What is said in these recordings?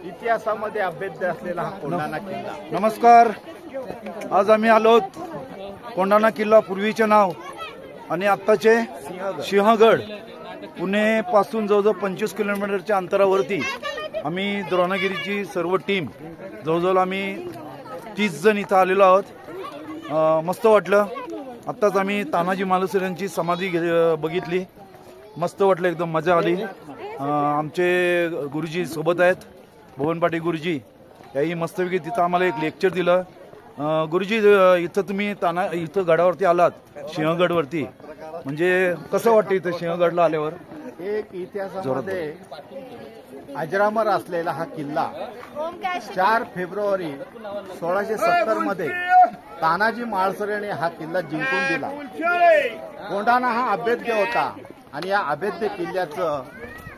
इतिहासामध्ये अभेद्य असलेला हा कोंढाणा किल्ला। नमस्कार, आज आम्ही आलो कोंढाणा किल्ला, पूर्वीचे नाव आणि आत्ताचे सिंहगड। पुणे पासून जवळजवळ 25 किलोमीटरच्या अंतरावरती आम्ही द्रोणागिरीची सर्व टीम जवळजवळ आम्ही 30 जण इथं आलेलो आहोत। मस्त वाटलं। आत्ताच आम्ही तानाजी मालुसरे यांची समाधी बघितली, मस्त वाटलं, एकदम मजा आली। आमचे गुरुजी सोबत आहेत, भवन पाटील गुरुजी, याही मस्तपैकी तिथं आम्हाला एक लेक्चर दिलं। गुरुजी, इथं तुम्ही इथं गडावरती आलात, सिंहगडवरती, म्हणजे कसं वाटतं इथं सिंहगडला आल्यावर? एक इतिहासामध्ये अजरामर असलेला हा किल्ला 4 फेब्रुवारी 1670 मध्ये तानाजी माळसरेने हा किल्ला जिंकून दिला। कोंढाणा हा अभेद्य होता आणि या अभेद्य किल्ल्याचं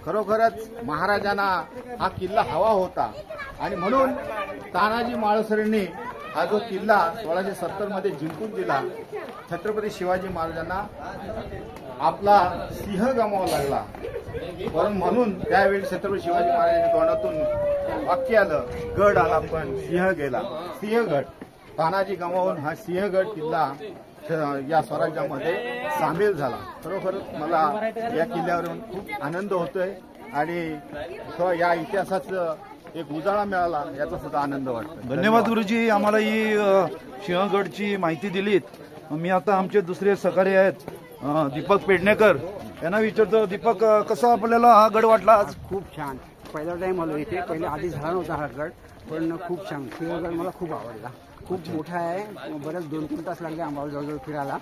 खरोखरच महाराजांना हा किल्ला हवा होता आणि म्हणून तानाजी माळसरेंनी हा जो किल्ला 1670 मध्ये जिंकून दिला। छत्रपती शिवाजी महाराजांना आपला सिंह गमावा लागला, म्हणून त्यावेळी छत्रपती शिवाजी महाराजांच्या तोंडातून वाक्य आलं, गड आला पण सिंह गेला। सिंहगड तानाजी गमावून हा सिंहगड किल्ला या स्वराज्यामध्ये सामील झाला। खरोखरच मला या किल्ल्यावरून खूप आनंद होतोय आणि या इतिहासाचं एक उजाळा मिळाला याचा सुद्धा आनंद वाटतो। धन्यवाद गुरुजी, आम्हाला ही सिंहगडची माहिती दिलीत। मी आता आमचे दुसरे सहकारी आहेत दीपक पेडणेकर, यांना विचारतो। दीपक, कसा आपल्याला हा गड वाटला आज? खूप छान, पहिला टाइम आलो इथे, पहिले आधी झाला नव्हता हा गड, पण खूप छान। सिंहगड मला खूप आवडला, खूप मोठा आहे, बरेच 2-3 तास लागले आम्हाला जवळजवळ फिरायला,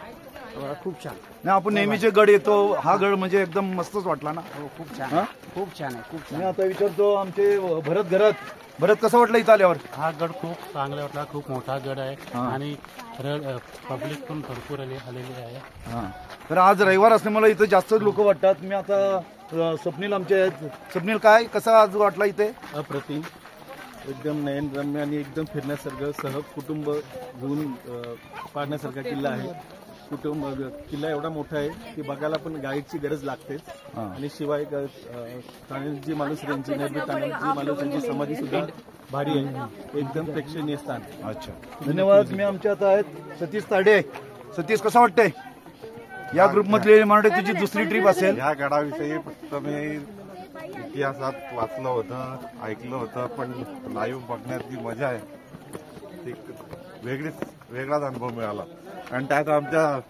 खूप छान। नाही, आपण नेहमीचे गड येतो, हा गड म्हणजे एकदम मस्तच वाटला ना? हो, खूप छान, खूप छान आहे, खूप छान। मी आता विचारतो आमचे भरत, कसं वाटलं इथं आल्यावर? हा गड खूप चांगला वाटला, खूप मोठा गड आहे आणि पब्लिक पण भरपूर आलेली आहे। तर आज रविवार असल्यामुळे इथं जास्त लोक वाटतात। मी आता स्वप्नील आमचे आहेत। स्वप्नील, काय कसा आज वाटला इथे? अप्रतिम, एकदम नयनरम्य आणि एकदम फिरण्यासारखं, सह कुटुंब घेऊन पाहण्यासारखा किल्ला आहे। किल्ला एवढा मोठा आहे की बघायला पण गाईडची गरज लागते आणि शिवाय तानाजी मालुसरे यांची, तानाजी मालुसरे यांची समाधी सुद्धा भारी आहे, एकदम प्रेक्षणीय स्थान। अच्छा, धन्यवाद। मी आमच्या आता आहेत सतीश ताडे। सतीश, कसं वाटतंय? या ग्रुपमधले मराठी तुझी दुसरी ट्रिप असेल? या गडाविषयी फक्त मी इतिहासात वाचलं होतं, ऐकलं होतं, पण लाईव्ह बघण्याची मजा आहे ती वेगळाच अनुभव मिळाला आणि त्यात आमच्या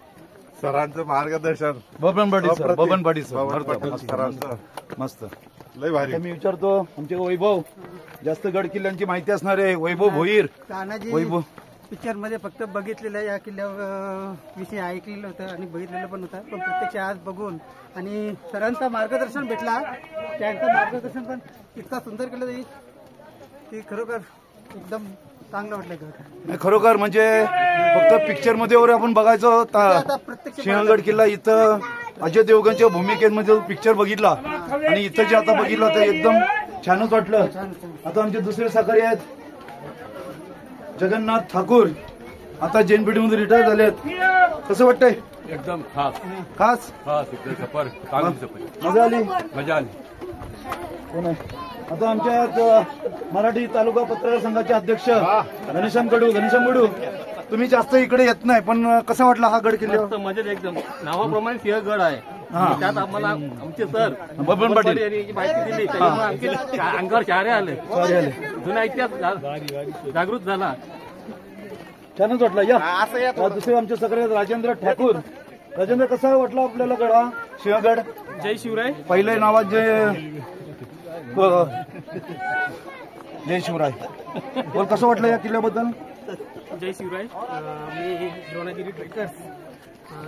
सरांचं मार्गदर्शन, बबन पाटील सरांचं मस्त, लय भारी। मी विचारतो आमचे वैभव, जास्त गड किल्ल्यांची माहिती असणारे वैभव भोईर। वैभव, पिक्चर मध्ये फक्त बघितलेलं, या किल्ल्यावर विषयी ऐकलेलं होतं आणि बघितलेलं पण होतं, पण प्रत्यक्ष आज बघून आणि सरांचं मार्गदर्शन भेटला, त्यांचं मार्गदर्शन पण इतका सुंदर केलं की खरोखर एकदम चांगलं वाटलं। खरोखर म्हणजे फक्त पिक्चर मध्ये वगैरे आपण बघायचो, सिंहगड किल्ला इथं अजय देवगणच्या भूमिकेमध्ये पिक्चर बघितला आणि इथं जे आता बघितलं तर एकदम छानच वाटलं। आता आमचे दुसरे सहकारी आहेत जगन्नाथ ठाकूर, आता JNPT मध्ये रिटायर झालेत। कसं वाटतंय? एकदम खास, मजा आली। कोण आहे? आता आमच्या मराठी तालुका पत्रकार संघाचे अध्यक्ष घनश्याम गडू, तुम्ही जास्त इकडे येत नाही, पण कसा वाटला हा गड किल्ला? मजेत एकदम, नावाप्रमाणे सिंहगड आहे, त्यात आम्हाला आमचे सर बबन पाटील यांनी माहिती दिली, त्यामुळे अंगावर चेहरे आले, जुना इतिहास जागृत झाला, छानच वाटला। या दुसरे आमचे सगळे राजेंद्र ठाकूर। राजेंद्र, कसा वाटला आपल्याला गड हा सिंहगड? जय शिवराय। पहिले नावात जय शिवराय बोल, कसं वाटलं या किल्ल्याबद्दल? जय शिवराय। मी द्रोणागिरी ट्रेकर्स,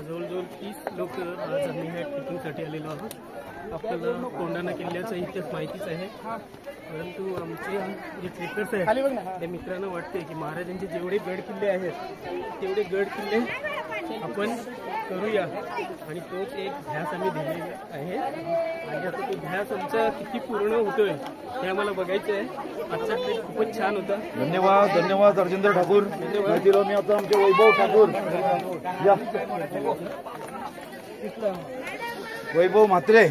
जवळजवळ 30 लोक आज आम्ही ह्या ट्रेकिंगसाठी आलेलो आहोत। आपल्याला कोंढाणा किल्ल्याचा इतिहास माहितीच आहे, परंतु आमचे जे ट्रेकर्स आहेत त्या मित्रांना वाटते की महाराजांचे जेवढे गड किल्ले आहेत तेवढे गड किल्ले आपण करूया आणि तोच एक ध्यास आम्ही दिलेला आहे आणि आता तो ध्यास आमचा किती पूर्ण होतोय हे आम्हाला बघायचं आहे। आजचा ट्रिप खूपच छान होता। धन्यवाद राजेंद्र ठाकूर। मी आता आमचे वैभव ठाकूर, या वैभव म्हात्रे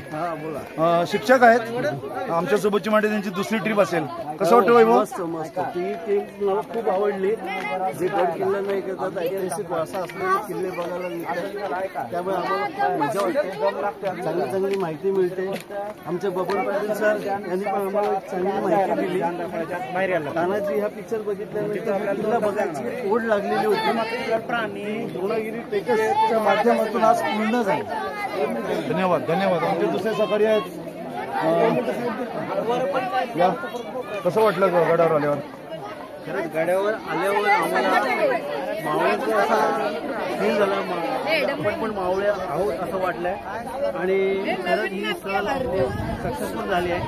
शिक्षक आहेत आमच्यासोबतची मांडे त्यांची दुसरी ट्रिप असेल. कसं वाटतं वैभव? मस्त ती ट्रिप मला खूप आवडली. जे गड किल्ला नाही करतात ऐतिहासिक वारसा असलेले किल्ले बघायला मिळतात, त्यामुळे आम्हाला खूप मजा वाटते. चांगली माहिती मिळते. आमचे बबन पाटील सर यांनी पण आम्हाला चांगली माहिती दिली. तानाजी हा पिक्चर बघितल्यानंतर किल्ला बघायची ओढ लागलेली होती आणि द्रोणागिरी ट्रेकर्सच्या माध्यमातून आज पूर्ण झाली. धन्यवाद धन्यवाद. आमचे दुसरे सहकारी आहेत. या कसं वाटलं गडावर आल्यावर? खरंच गाड्यावर आल्यावर आम्हाला मावळ्याचा असा फील झाला. आपण पण मावळे आहोत असं वाटलंय आणि खरंच ही सहल सक्सेसफुल झाली आहे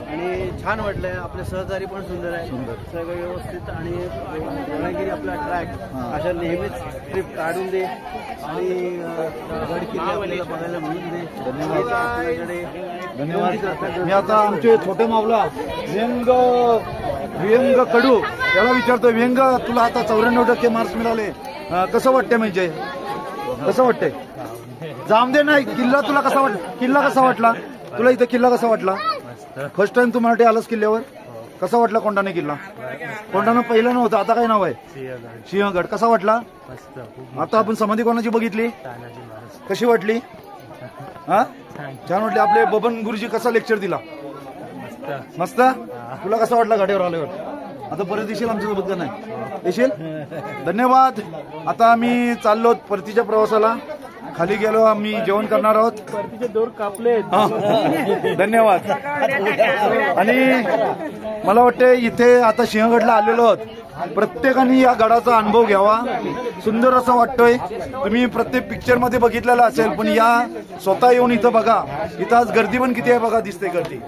आणि छान वाटलंय. आपले सहकारी पण सुंदर आहे, सगळं व्यवस्थित आणि द्रोणागिरी आपला ट्रॅक अशा नेहमीच ट्रिप काढून दे आणि गड किल्ले आपल्याला बघायला मिळून दे. धन्यवाद. मी आता आमचे छोटे मावला व्यंग कडू त्याला विचारतोय. व्यंग, तुला आता 94% मार्क्स मिळाले, कसं वाटतंय? म्हणजे कसं वाटतंय? जामदे नाही किल्ला तुला कसा किल्ला कसा वाटला तुला? इथं किल्ला कसा वाटला? फर्स्ट टाइम तू मराठी आलास किल्ल्यावर. कसा वाटला कोंढाणा किल्ला? कोंढाणा पहिला नव्हता, आता काय नाव आहे? सिंहगड. कसा वाटला? आता आपण समाधी कोणाची बघितली, कशी वाटली? हा छान वाटली. आपले बबन गुरुजी कसा लेक्चर दिला? मस्त. तुला कसा वाटला गाडीवर आल्यावर? आता परत येशील आमच्यासोबत का नाही? येशील. धन्यवाद. आता आम्ही चाललो परतीच्या प्रवासाला. खाली गेलो, आम्ही जेवण करणार आहोत. परतीचे दोर कापले. धन्यवाद. आणि मला वाटतं इथे आता सिंहगडला आलेलो आहोत. प्रत्येकाने या गडाचा अनुभव घ्यावा. सुंदर असं वाटतोय. तुम्ही प्रत्येक पिक्चर मध्ये बघितलेलं असेल, पण या स्वतः येऊन इथं बघा. इथं आज गर्दी पण किती आहे बघा, दिसते गर्दी.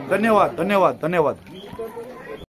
धन्यवाद धन्यवाद धन्यवाद.